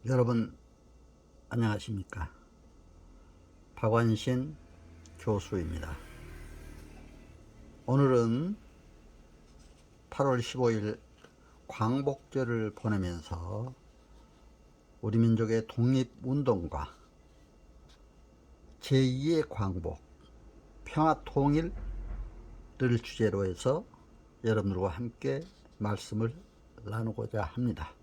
여러분 안녕하십니까? 박완신 교수입니다. 오늘은 8월 15일 광복절을 보내면서 우리 민족의 독립운동과 제2의 광복, 평화통일을 주제로 해서 여러분들과 함께 말씀을 나누고자 합니다.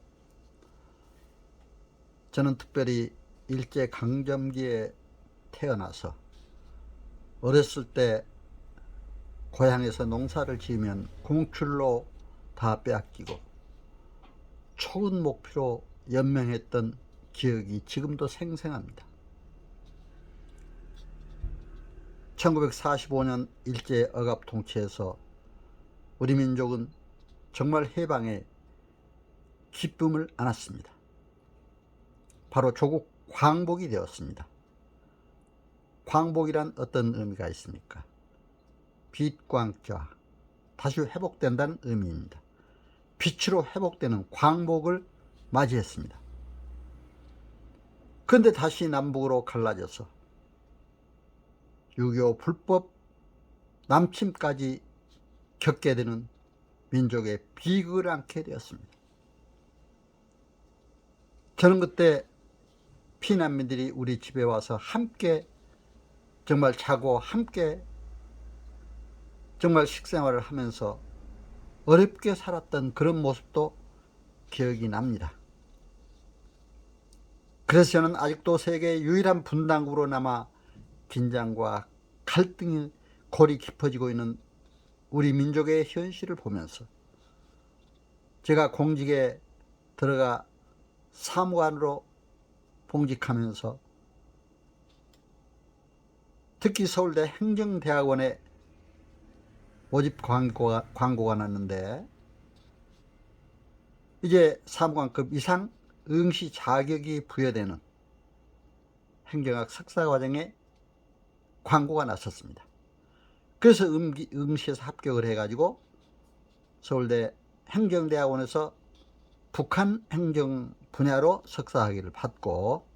저는 특별히 일제강점기에 태어나서 어렸을 때 고향에서 농사를 지으면 공출로 다 빼앗기고 좋은 목표로 연명했던 기억이 지금도 생생합니다. 1945년 일제 억압 통치에서 우리 민족은 정말 해방의 기쁨을 안았습니다. 바로 조국 광복이 되었습니다. 광복이란 어떤 의미가 있습니까? 빛광자, 다시 회복된다는 의미입니다. 빛으로 회복되는 광복을 맞이했습니다. 그런데 다시 남북으로 갈라져서 6.25 불법 남침까지 겪게 되는 민족의 비극을 안게 되었습니다. 저는 그때 피난민들이 우리 집에 와서 함께 정말 자고 함께 정말 식생활을 하면서 어렵게 살았던 그런 모습도 기억이 납니다. 그래서 저는 아직도 세계의 유일한 분단국으로 남아 긴장과 갈등이 골이 깊어지고 있는 우리 민족의 현실을 보면서 제가 공직에 들어가 사무관으로 봉직하면서 특히 서울대 행정대학원에 모집 광고가 났는데 이제 사무관급 이상 응시 자격이 부여되는 행정학 석사과정에 광고가 났었습니다. 그래서 응시에서 합격을 해가지고 서울대 행정대학원에서 북한 행정 분야로 석사학위를 받고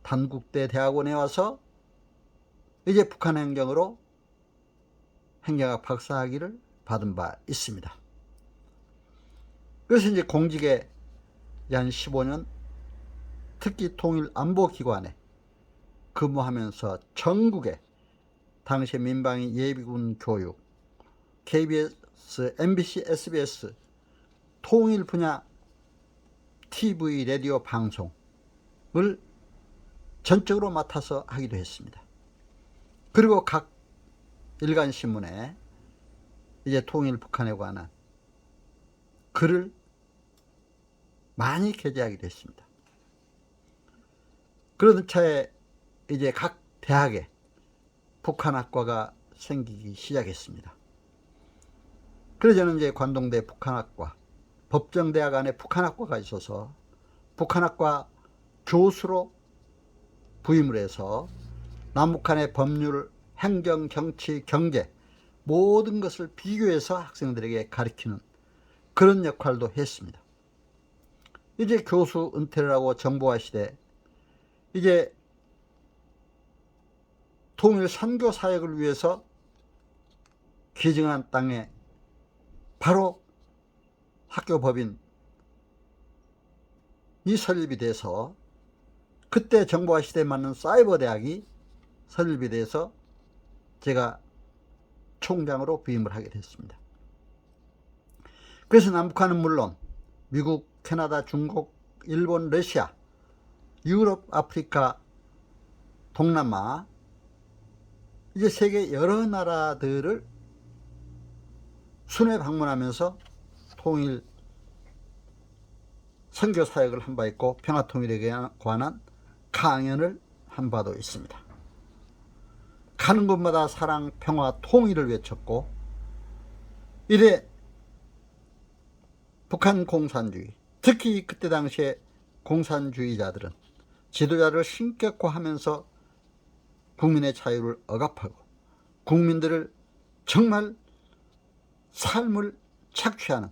단국대 대학원에 와서 이제 북한 행정으로 행정학 박사학위를 받은 바 있습니다. 그래서 이제 공직에 한 15년 특히 통일안보기관에 근무하면서 전국에 당시 민방위 예비군 교육, KBS, MBC, SBS 통일 분야 TV, 라디오 방송을 전적으로 맡아서 하기도 했습니다. 그리고 각 일간신문에 이제 통일 북한에 관한 글을 많이 게재하기도 했습니다. 그러던 차에 이제 각 대학에 북한학과가 생기기 시작했습니다. 그래서 저는 이제 관동대 북한학과, 법정대학 안에 북한학과가 있어서 북한학과 교수로 부임을 해서 남북한의 법률, 행정, 정치, 경제 모든 것을 비교해서 학생들에게 가르치는 그런 역할도 했습니다. 이제 교수 은퇴를 하고 정보화 시대 이제 통일 선교 사역을 위해서 귀증한 땅에 바로 학교 법인이 설립이 돼서 그때 정보화 시대에 맞는 사이버 대학이 설립이 돼서 제가 총장으로 부임을 하게 됐습니다. 그래서 남북한은 물론 미국, 캐나다, 중국, 일본, 러시아, 유럽, 아프리카, 동남아 이제 세계 여러 나라들을 순회 방문하면서 통일 선교 사역을 한 바 있고 평화통일에 관한 강연을 한 바도 있습니다. 가는 곳마다 사랑, 평화, 통일을 외쳤고 이래 북한 공산주의, 특히 그때 당시에 공산주의자들은 지도자를 신격화하면서 국민의 자유를 억압하고 국민들을 정말 삶을 착취하는,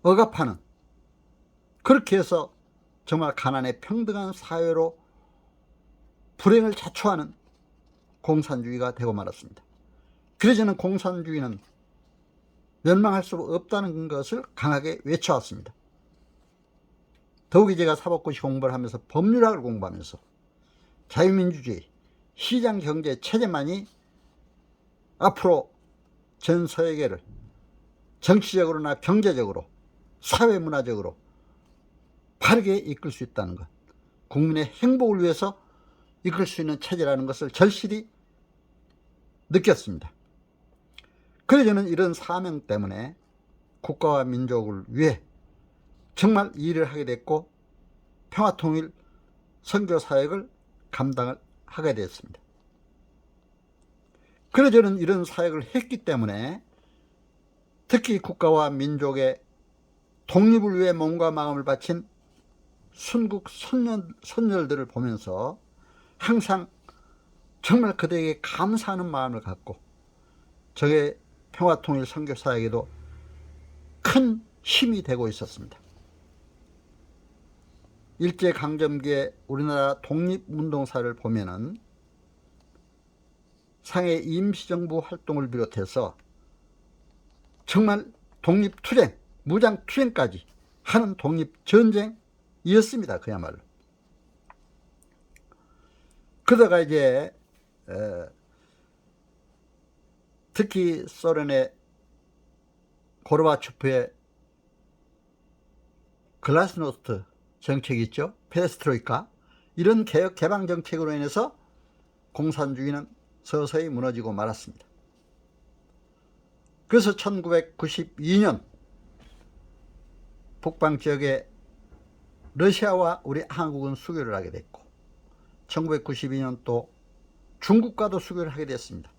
억압하는, 그렇게 해서 정말 가난의 평등한 사회로 불행을 자초하는 공산주의가 되고 말았습니다. 그래서 저는 공산주의는 멸망할 수 없다는 것을 강하게 외쳐왔습니다. 더욱이 제가 사법고시 공부를 하면서 법률학을 공부하면서 자유민주주의, 시장경제 체제만이 앞으로 전 세계를 정치적으로나 경제적으로, 사회문화적으로 바르게 이끌 수 있다는 것, 국민의 행복을 위해서 이끌 수 있는 체제라는 것을 절실히 느꼈습니다. 그래서 저는 이런 사명 때문에 국가와 민족을 위해 정말 일을 하게 됐고 평화통일 선교사역을 감당을 하게 됐습니다. 그래서 저는 이런 사역을 했기 때문에 특히 국가와 민족의 독립을 위해 몸과 마음을 바친 순국 선열들을 보면서 항상 정말 그들에게 감사하는 마음을 갖고 저의 평화통일 선교사에게도 큰 힘이 되고 있었습니다. 일제강점기에 우리나라 독립운동사를 보면은 상해 임시정부 활동을 비롯해서 정말 독립투쟁, 무장투쟁까지 하는 독립전쟁이었습니다. 그야말로. 그러다가 이제 특히 소련의 고르바초프의 글라스노스트 정책이 있죠. 페레스트로이카. 이런 개혁 개방 정책으로 인해서 공산주의는 서서히 무너지고 말았습니다. 그래서 1992년 북방지역에 러시아와 우리 한국은 수교를 하게 됐고 1992년 또 중국과도 수교를 하게 됐습니다.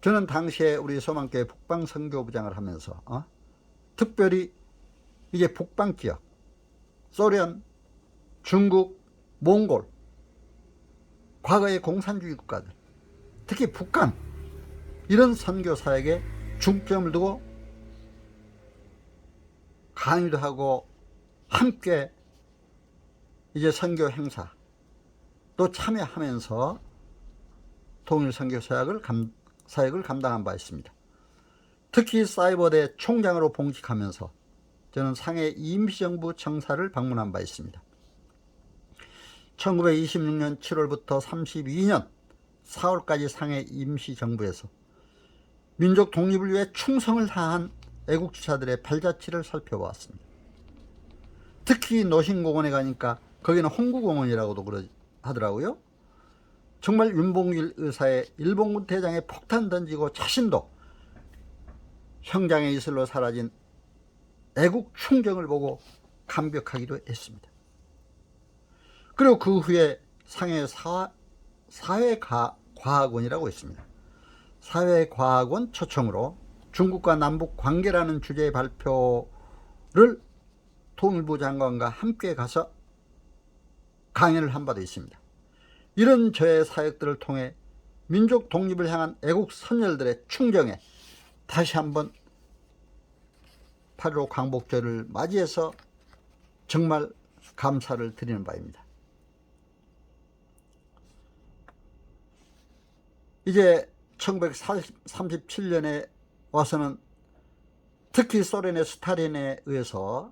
저는 당시에 우리 소망교회 북방선교부장을 하면서 특별히 이제 북방지역, 소련, 중국, 몽골, 과거의 공산주의 국가들, 특히 북한 이런 선교사에게 중점을 두고 강의도 하고 함께 이제 선교 행사 또 참여하면서 통일 선교 사역을 감당한 바 있습니다. 특히 사이버대 총장으로 봉직하면서 저는 상해 임시정부 청사를 방문한 바 있습니다. 1926년 7월부터 32년 4월까지 상해 임시정부에서 민족 독립을 위해 충성을 다한 애국주사들의 발자취를 살펴보았습니다. 특히 노신공원에 가니까 거기는 홍구공원이라고도 하더라고요. 정말 윤봉길 의사의 일본군 대장에 폭탄 던지고 자신도 형장의 이슬로 사라진 애국 충정을 보고 감격하기도 했습니다. 그리고 그 후에 상해 사회과학원이라고 있습니다. 사회과학원 초청으로 중국과 남북 관계라는 주제의 발표를 통일부 장관과 함께 가서 강연을 한 바도 있습니다. 이런 저의 사역들을 통해 민족 독립을 향한 애국 선열들의 충정에 다시 한번 8.15 광복절을 맞이해서 정말 감사를 드리는 바입니다. 이제 1937년에 와서는 특히 소련의 스탈린에 의해서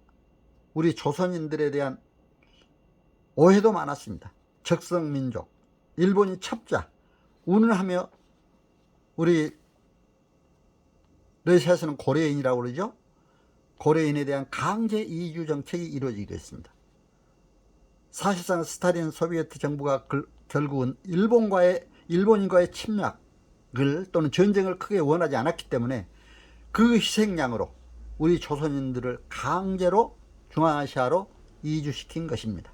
우리 조선인들에 대한 오해도 많았습니다. 적성민족, 일본이 첩자, 운운하며 우리 러시아에서는 고려인이라고 그러죠. 고려인에 대한 강제 이주 정책이 이루어지기도 했습니다. 사실상 스탈린 소비에트 정부가 결국은 일본인과의 침략을 또는 전쟁을 크게 원하지 않았기 때문에 그 희생양으로 우리 조선인들을 강제로 중앙아시아로 이주시킨 것입니다.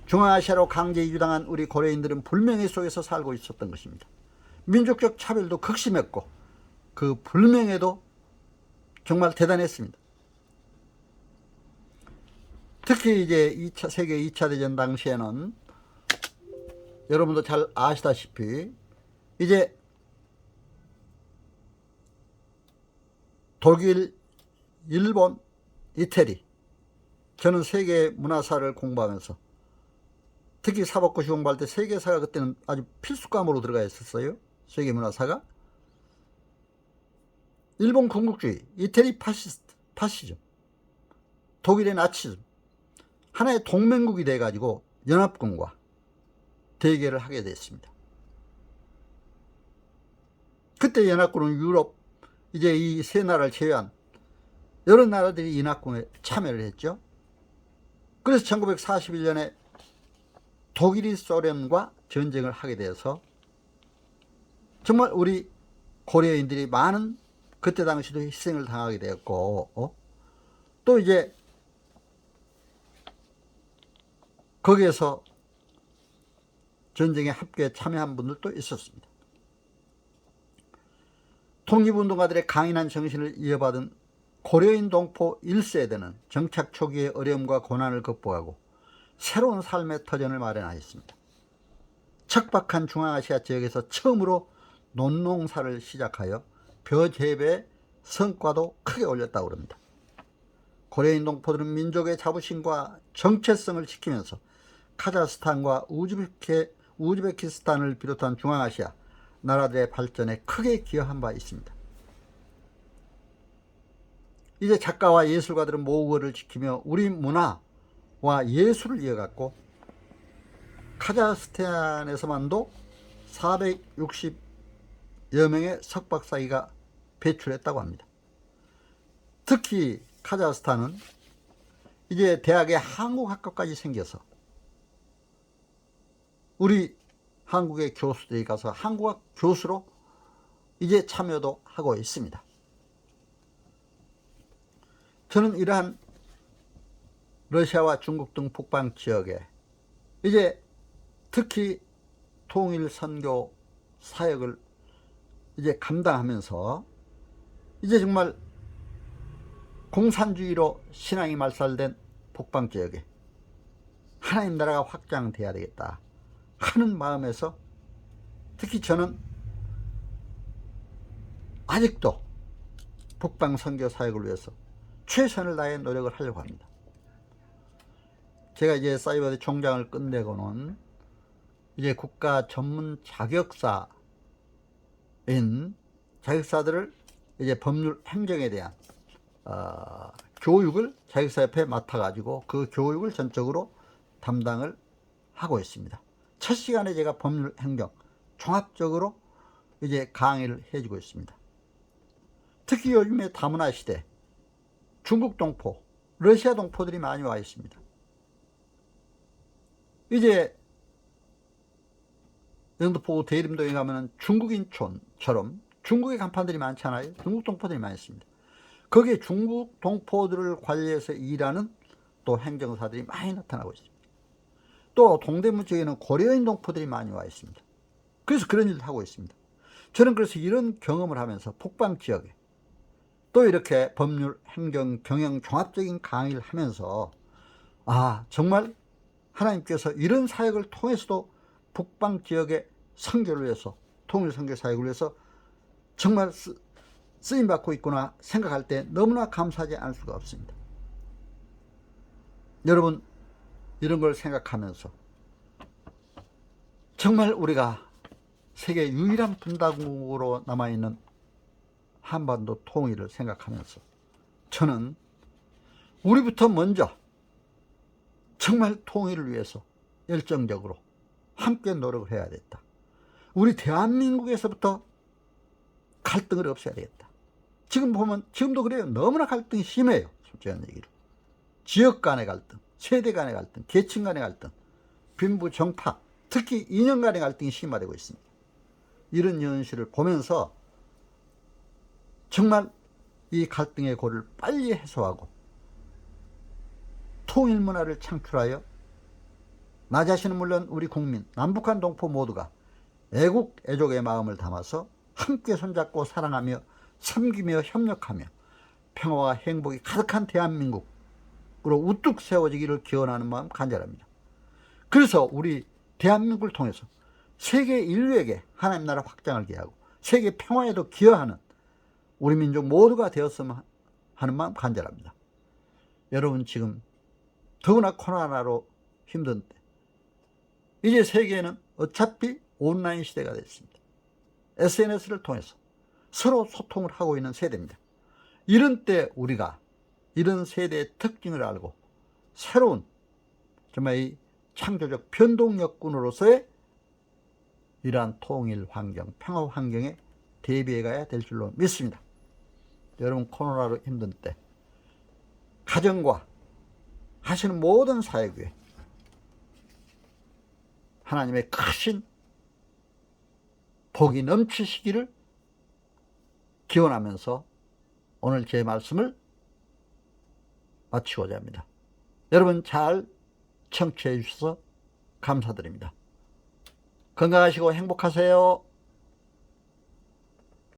중앙아시아로 강제 이주당한 우리 고려인들은 불명예 속에서 살고 있었던 것입니다. 민족적 차별도 극심했고 그 불명예도 정말 대단했습니다. 특히 이제 세계 2차 대전 당시에는 여러분도 잘 아시다시피 이제 독일, 일본, 이태리 저는 세계 문화사를 공부하면서 특히 사법고시 공부할 때 세계사가 그때는 아주 필수 과목으로 들어가 있었어요. 세계 문화사가. 일본 군국주의, 이태리 파시즘, 독일의 나치즘, 하나의 동맹국이 돼가지고 연합군과 대결을 하게 됐습니다. 그때 연합군은 유럽, 이제 이 세 나라를 제외한 여러 나라들이 연합군에 참여를 했죠. 그래서 1941년에 독일이 소련과 전쟁을 하게 돼서 정말 우리 고려인들이 많은 그때 당시도 희생을 당하게 되었고, 또 이제 거기에서 전쟁에 함께 참여한 분들도 있었습니다. 독립운동가들의 강인한 정신을 이어받은 고려인 동포 1세대는 정착 초기의 어려움과 고난을 극복하고 새로운 삶의 터전을 마련하였습니다. 척박한 중앙아시아 지역에서 처음으로 논농사를 시작하여 벼 재배의 성과도 크게 올렸다고 합니다. 고려인 동포들은 민족의 자부심과 정체성을 지키면서 카자흐스탄과 우즈베키스탄을 비롯한 중앙아시아 나라들의 발전에 크게 기여한 바 있습니다. 이제 작가와 예술가들은 모국어를 지키며 우리 문화와 예술을 이어갔고, 카자흐스탄에서만도 460여 명의 석박사기가 배출했다고 합니다. 특히 카자흐스탄은 이제 대학에 한국학과까지 생겨서 우리 한국의 교수들이 가서 한국학 교수로 이제 참여도 하고 있습니다. 저는 이러한 러시아와 중국 등 북방 지역에 이제 특히 통일 선교 사역을 이제 감당하면서 이제 정말 공산주의로 신앙이 말살된 북방 지역에 하나님 나라가 확장돼야 되겠다 하는 마음에서 특히 저는 아직도 북방 선교 사역을 위해서 최선을 다해 노력을 하려고 합니다. 제가 이제 사이버대 총장을 끝내고는 이제 국가 전문 자격사인 자격사들을 이제 법률 행정에 대한 교육을 자격사협회에 맡아가지고 그 교육을 전적으로 담당을 하고 있습니다. 첫 시간에 제가 법률 행정 종합적으로 이제 강의를 해주고 있습니다. 특히 요즘에 다문화 시대 중국 동포, 러시아 동포들이 많이 와 있습니다. 이제 영등포 대림동에 가면 중국인촌처럼 중국의 간판들이 많잖아요. 중국 동포들이 많이 있습니다. 거기에 중국 동포들을 관리해서 일하는 또 행정사들이 많이 나타나고 있습니다. 또 동대문 쪽에는 고려인 동포들이 많이 와 있습니다. 그래서 그런 일을 하고 있습니다. 저는 그래서 이런 경험을 하면서 북방 지역에 또 이렇게 법률, 행정, 경영 종합적인 강의를 하면서 정말 하나님께서 이런 사역을 통해서도 북방 지역의 선교를 위해서, 통일 선교 사역을 위해서 정말 쓰임받고 있구나 생각할 때 너무나 감사하지 않을 수가 없습니다. 여러분, 이런 걸 생각하면서 정말 우리가 세계 유일한 분단국으로 남아있는 한반도 통일을 생각하면서 저는 우리부터 먼저 정말 통일을 위해서 열정적으로 함께 노력을 해야 됐다. 우리 대한민국에서부터 갈등을 없애야 되겠다. 지금 보면 지금도 그래요. 너무나 갈등이 심해요. 솔직한 얘기로. 지역 간의 갈등, 세대 간의 갈등, 계층 간의 갈등, 빈부 정파, 특히 이념 간의 갈등이 심화되고 있습니다. 이런 현실을 보면서 정말 이 갈등의 고를 빨리 해소하고 통일 문화를 창출하여 나 자신은 물론 우리 국민, 남북한 동포 모두가 애국, 애족의 마음을 담아서 함께 손잡고 사랑하며 섬기며 협력하며 평화와 행복이 가득한 대한민국으로 우뚝 세워지기를 기원하는 마음 간절합니다. 그래서 우리 대한민국을 통해서 세계 인류에게 하나님 나라 확장을 기하고 세계 평화에도 기여하는 우리 민족 모두가 되었으면 하는 마음 간절합니다. 여러분 지금 더구나 코로나로 힘든 때. 이제 세계는 어차피 온라인 시대가 됐습니다. SNS를 통해서 서로 소통을 하고 있는 세대입니다. 이런 때 우리가 이런 세대의 특징을 알고 새로운 정말 이 창조적 변동력군으로서의 이러한 통일 환경, 평화 환경에 대비해 가야 될 줄로 믿습니다. 여러분, 코로나로 힘든 때 가정과 하시는 모든 사역에 하나님의 크신 복이 넘치시기를 기원하면서 오늘 제 말씀을 마치고자 합니다. 여러분 잘 청취해 주셔서 감사드립니다. 건강하시고 행복하세요.